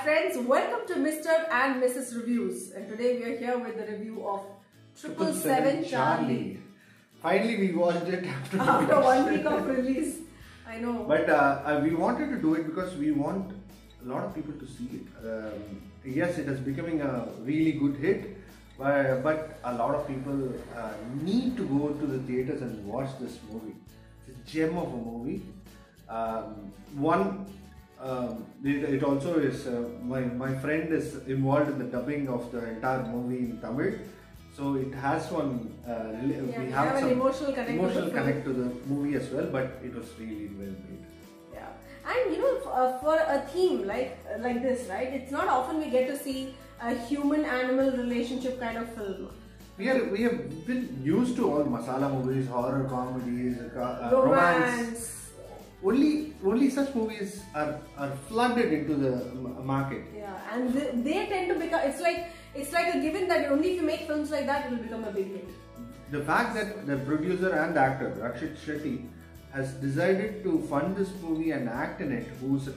friends, welcome to Mr. and Mrs. Reviews, and today we are here with the review of 777 Charlie. Finally we watched it after 1 week of release. I know. But we wanted to do it because we want a lot of people to see it. Yes, it is becoming a really good hit, but a lot of people need to go to the theatres and watch this movie. It's a gem of a movie. It also is, my friend is involved in the dubbing of the entire movie in Tamil. So it has one, we have some emotional connect to the movie as well, but it was really well made. Yeah, and you know, for a theme like this, right? It's not often we get to see a human-animal relationship kind of film. We have been used to all masala movies, horror comedies, romance. Only such movies are flooded into the market. Yeah, and they tend to become. It's like a given that only if you make films like that, it will become a big hit. The fact that the producer and the actor Rakshit Shetty has decided to fund this movie and act in it, who's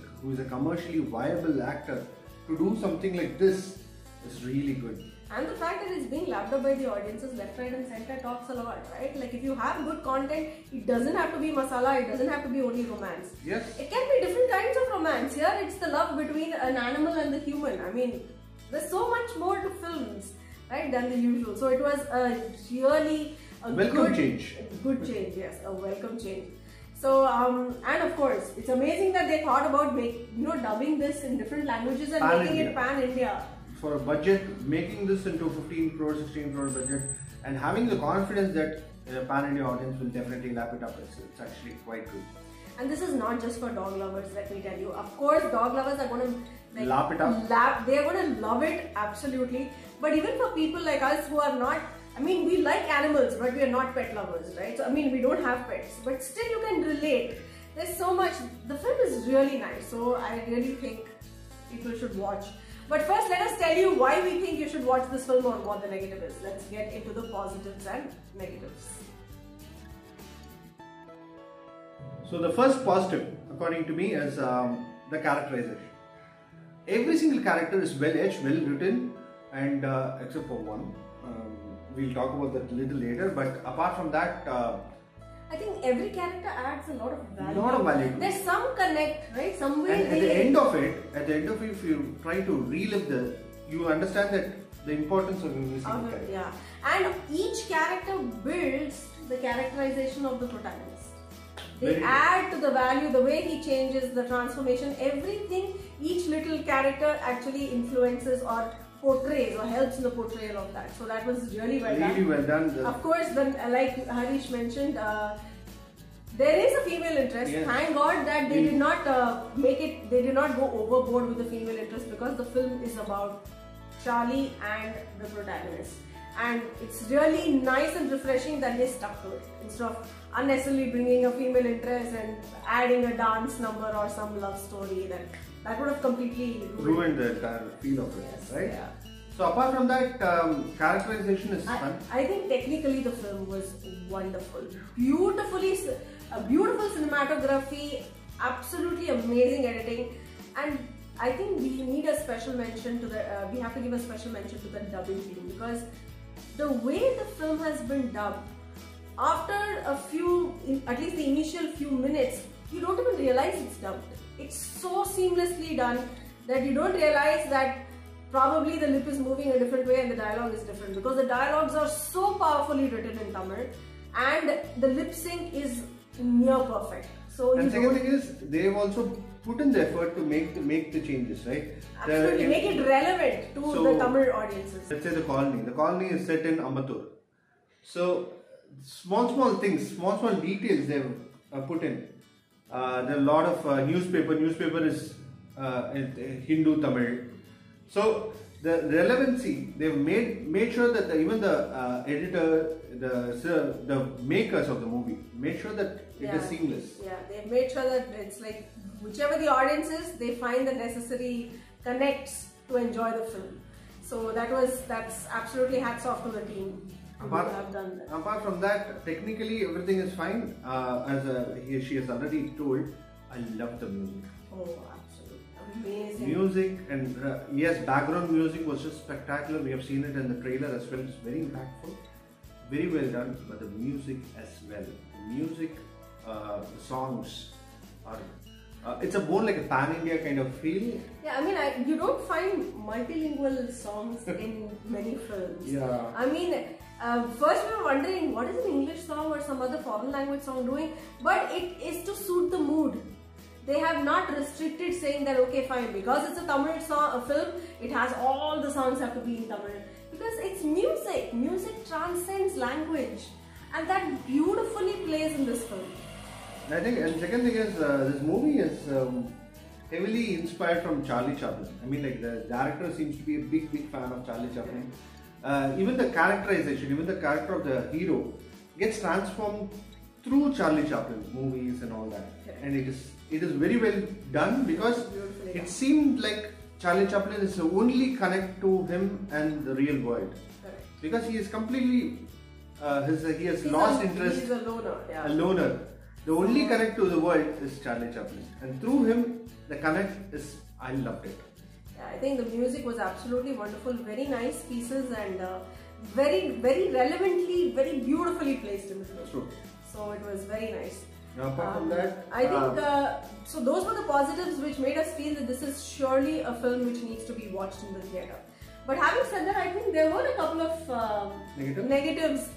a commercially viable actor, to do something like this is really good. And the fact that it's being lapped up by the audiences left, right and center talks a lot, right? Like if you have good content, it doesn't have to be masala, it doesn't have to be only romance. Yes. It can be different kinds of romance. Here it's the love between an animal and the human. I mean, there's so much more to films, right, than the usual. So it was a really welcome change. Good change, yes, a welcome change. So, and of course, it's amazing that they thought about dubbing this in different languages and making it pan-India. For a budget, making this into 15 crore, 16 crore budget, and having the confidence that a pan-India audience will definitely lap it up, it's actually quite good. And this is not just for dog lovers, let me tell you. Of course, dog lovers are going to lap it up. They are going to love it, absolutely. But even for people like us who are not, I mean, we like animals, but we are not pet lovers, right? So, I mean, we don't have pets, but still you can relate. There's so much. The film is really nice, so I really think people should watch. But first, let us tell you why we think you should watch this film or what the negative is. Let's get into the positives and negatives. So the first positive, according to me, is the characterization. Every single character is well etched, well written, and except for one. We'll talk about that a little later. But apart from that, I think every character adds a lot of value. There's some connect, right? Some way. And at the end of it, if you try to relive you understand that the importance of every single character. Yeah, and each character builds the characterization of the protagonist. They add to the value, the way he changes, the transformation, everything. Each little character actually influences or portrays or helps in the portrayal of that. So that was really well done. Really well done. Of course, then like Harish mentioned, there is a female interest. Yes. Thank God that they did not they did not go overboard with the female interest, because the film is about Charlie and the protagonist. And it's really nice and refreshing that they stuck to it instead of unnecessarily bringing a female interest and adding a dance number or some love story. That would have completely ruined the entire feel of it, yes, right? Yeah. So apart from that, characterization is fun. I think technically the film was wonderful. Beautiful cinematography, absolutely amazing editing, and I think we need a special mention to we have to give a special mention to the dubbing team, because the way the film has been dubbed, after at least the initial few minutes, you don't even realize it's dubbed. It's so seamlessly done that you don't realize that probably the lip is moving a different way and the dialogue is different, because the dialogues are so powerfully written in Tamil and the lip sync is near perfect. So and second thing is, they've also put in the effort to make the changes, right? Absolutely, make it relevant to the Tamil audiences. Let's say the colony. The colony is set in Ambattur. So small things, small details they've put in. There are a lot of newspaper. Newspaper is Hindu Tamil. So the relevancy, they've made sure that even the editor, the makers of the movie made sure that it is seamless. Yeah, they've made sure that it's like whichever the audience is, they find the necessary connects to enjoy the film. So that's absolutely hats off to the team. Apart from that, technically everything is fine. As she has already told, I love the music. Oh, absolutely. amazing. Music and yes, background music was just spectacular. We have seen it in the trailer as well. It's very impactful, very well done. But the music as well, the music, the songs are. It's a more like a pan-India kind of feel. Yeah, I mean, you don't find multilingual songs in many films. Yeah. I mean, first we were wondering what is an English song or some other foreign language song doing, but it is to suit the mood. They have not restricted saying that okay fine, because it's a Tamil song, a film, it has all the songs have to be in Tamil. Because it's music. Music transcends language, and that beautifully plays in this film. I think, and second thing is, this movie is heavily inspired from Charlie Chaplin. I mean, like the director seems to be a big fan of Charlie Chaplin. Even the characterization, even the character of the hero gets transformed through Charlie Chaplin movies and all that. And it is very well done, because it seemed like Charlie Chaplin is the only connect to him and the real world. Because he is completely, he has lost interest. He's a loner. Yeah. A loner. The only connect to the world is Charlie Chaplin, and through him, the connect is, I loved it. Yeah, I think the music was absolutely wonderful, very nice pieces, and very relevantly, very beautifully placed in the film. True. So it was very nice. Now, apart from that, I think so. Those were the positives which made us feel that this is surely a film which needs to be watched in the theatre. But having said that, I think there were a couple of negatives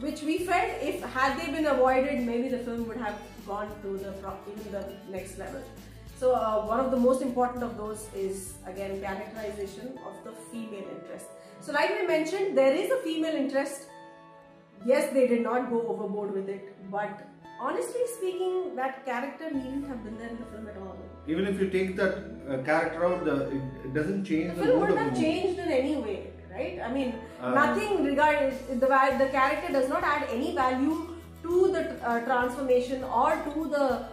which we felt if had they been avoided, maybe the film would have gone to even the next level. So one of the most important of those is again characterization of the female interest. So like we mentioned, there is a female interest. Yes, they did not go overboard with it, but honestly speaking, that character needn't have been there in the film at all. Even if you take that character out, it doesn't change the film wouldn't have changed in any way. Right? I mean, nothing regarding the character does not add any value to the transformation or to the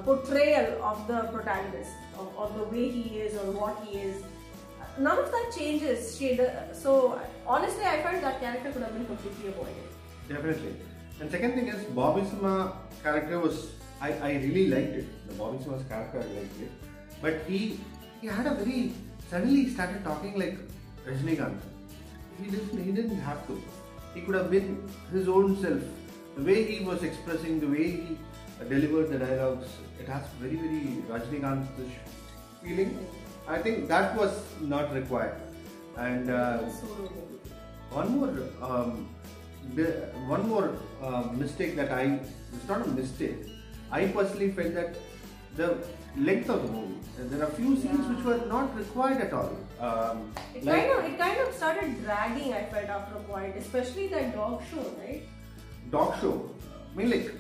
portrayal of the protagonist, or the way he is or what he is. None of that changes. So honestly, I felt that character could have been completely avoided. Definitely. And second thing is, Bobby Simha character was, I really liked it. The Bobby Simha's character, I liked it. But he had a very, suddenly he started talking like Rajinikanth. He didn't have to. He could have been his own self. The way he was expressing, the way he delivered the dialogues, it has very Rajinikanth-ish feeling. I think that was not required. And one more mistake that it's not a mistake. I personally felt that the length of the movie, there are few scenes which were not required at all. It kind of started dragging, I felt, after a point, especially that dog show, right? Dog show. I mean, like,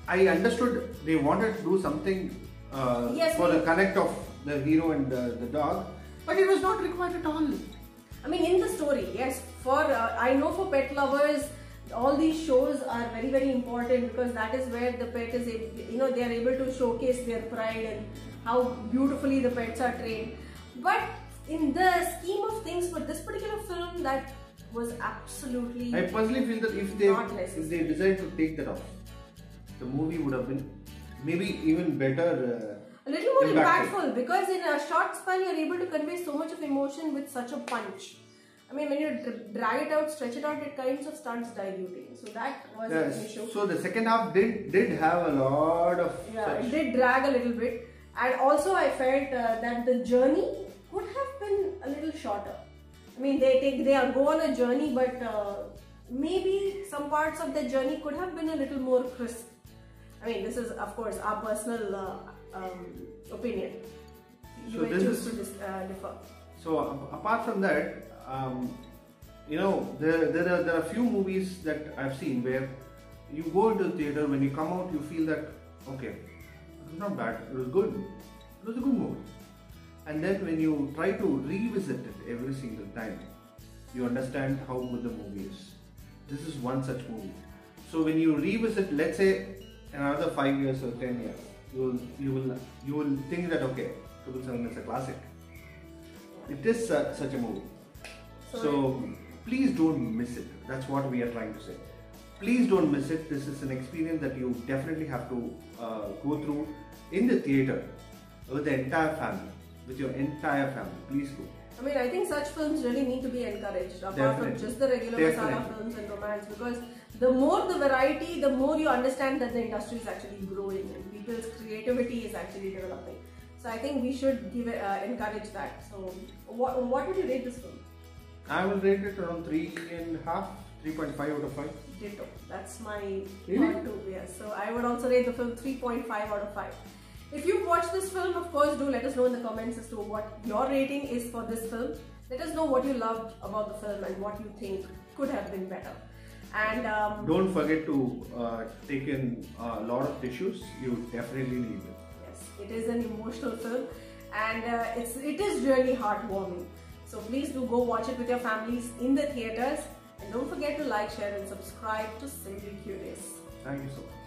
I understood they wanted to do something for the connect of the hero and the dog, but it was not required at all. I mean, in the story, yes. I know for pet lovers, all these shows are very important, because that is where the pet is, they are able to showcase their pride and how beautifully the pets are trained. But in the scheme of things, for this particular film, that was absolutely. I personally feel that if they decide to take that off, the movie would have been maybe even better. A little more impactful, because in a short span, you are able to convey so much of emotion with such a punch. I mean, when you drag it out, stretch it out, it kind of starts diluting. So that was an issue. So the second half did have a lot of. Yeah, it did drag a little bit, and also I felt that the journey could have been a little shorter. I mean, they go on a journey, but maybe some parts of the journey could have been a little more crisp. I mean, this is of course our personal opinion. You may choose to differ. So apart from that. There are few movies that I've seen where you go into the theatre, when you come out you feel that okay, it was not bad, it was good, it was a good movie, and then when you try to revisit it every single time, you understand how good the movie is. This is one such movie. So when you revisit, let's say another 5 years or 10 years, you will think that okay, 777 is a classic. It is such a movie. So please don't miss it. That's what we are trying to say. Please don't miss it. This is an experience that you definitely have to go through in the theatre with the entire family. with your entire family. Please go. I mean, I think such films really need to be encouraged, apart Definitely. from just the regular Definitely. masala films and romance, because the more the variety, the more you understand that the industry is actually growing and people's creativity is actually developing. So I think we should encourage that. So what would you rate this film? I will rate it around 3.5, 3.5 out of 5. Ditto. That's my Really? thought too. Yes. So I would also rate the film 3.5 out of 5. If you've watched this film, of course, do let us know in the comments as to what your rating is for this film. Let us know what you loved about the film and what you think could have been better. And don't forget to take in a lot of tissues. You definitely need it. yes, it is an emotional film, and it is really heartwarming. So please do go watch it with your families in the theaters, and don't forget to like, share, and subscribe to Simbly Curious. Thank you so much.